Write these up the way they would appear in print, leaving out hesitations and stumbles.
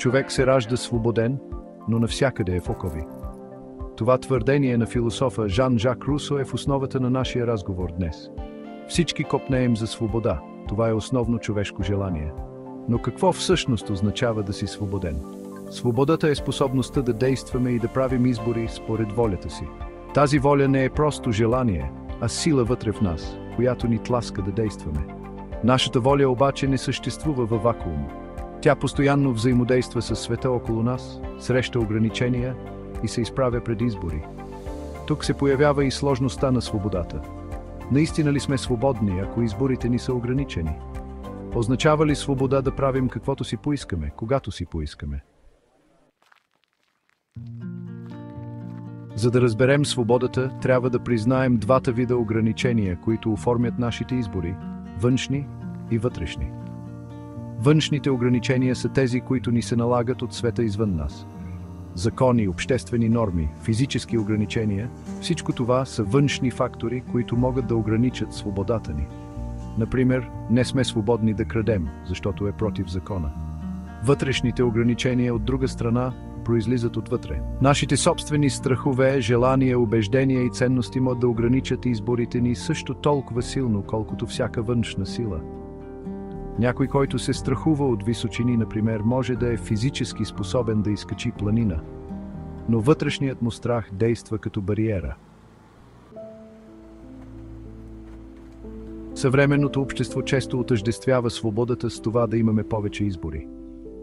Човек се ражда свободен, но навсякъде е в окови. Това твърдение на философа Жан-Жак Русо е в основата на нашия разговор днес. Всички копнеем за свобода. Това е основно човешко желание. Но какво всъщност означава да си свободен? Свободата е способността да действаме и да правим избори според волята си. Тази воля не е просто желание, а сила вътре в нас, която ни тласка да действаме. Нашата воля обаче не съществува във вакуум. Тя постоянно взаимодейства с света около нас, среща ограничения и се изправя пред избори. Тук се появява и сложността на свободата. Наистина ли сме свободни, ако изборите ни са ограничени? Означава ли свобода да правим каквото си поискаме, когато си поискаме? За да разберем свободата, трябва да признаем двата вида ограничения, които оформят нашите избори – външни и вътрешни. Външните ограничения са тези, които ни се налагат от света извън нас. Закони, обществени норми, физически ограничения – всичко това са външни фактори, които могат да ограничат свободата ни. Например, не сме свободни да крадем, защото е против закона. Вътрешните ограничения, от друга страна, произлизат отвътре. Нашите собствени страхове, желания, убеждения и ценности могат да ограничат изборите ни също толкова силно, колкото всяка външна сила. Някой, който се страхува от височини, например, може да е физически способен да изкачи планина, но вътрешният му страх действа като бариера. Съвременното общество често отъждествява свободата с това да имаме повече избори.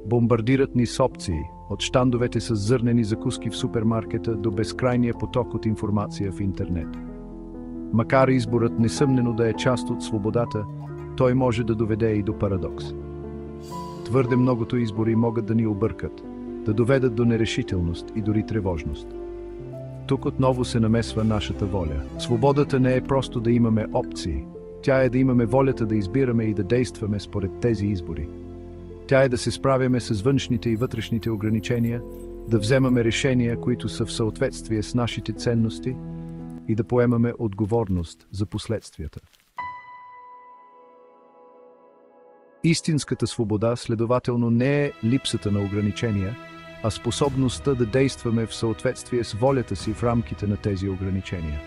Бомбардират ни с опции, от щандовете с зърнени закуски в супермаркета до безкрайния поток от информация в интернет. Макар изборът несъмнено да е част от свободата, той може да доведе и до парадокс. Твърде многото избори могат да ни объркат, да доведат до нерешителност и дори тревожност. Тук отново се намесва нашата воля. Свободата не е просто да имаме опции, тя е да имаме волята да избираме и да действаме според тези избори. Тя е да се справяме с външните и вътрешните ограничения, да вземаме решения, които са в съответствие с нашите ценности и да поемаме отговорност за последствията. Истинската свобода, следователно, не е липсата на ограничения, а способността да действаме в съответствие с волята си в рамките на тези ограничения.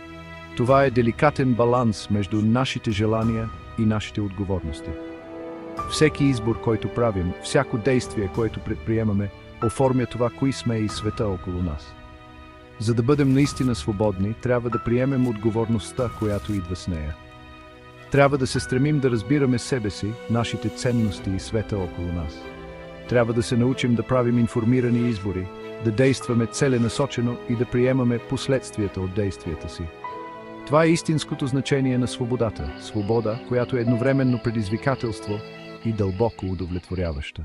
Това е деликатен баланс между нашите желания и нашите отговорности. Всеки избор, който правим, всяко действие, което предприемаме, оформя това, кои сме и света около нас. За да бъдем наистина свободни, трябва да приемем отговорността, която идва с нея. Трябва да се стремим да разбираме себе си, нашите ценности и света около нас. Трябва да се научим да правим информирани избори, да действаме целенасочено и да приемаме последствията от действията си. Това е истинското значение на свободата. Свобода, която е едновременно предизвикателство и дълбоко удовлетворяваща.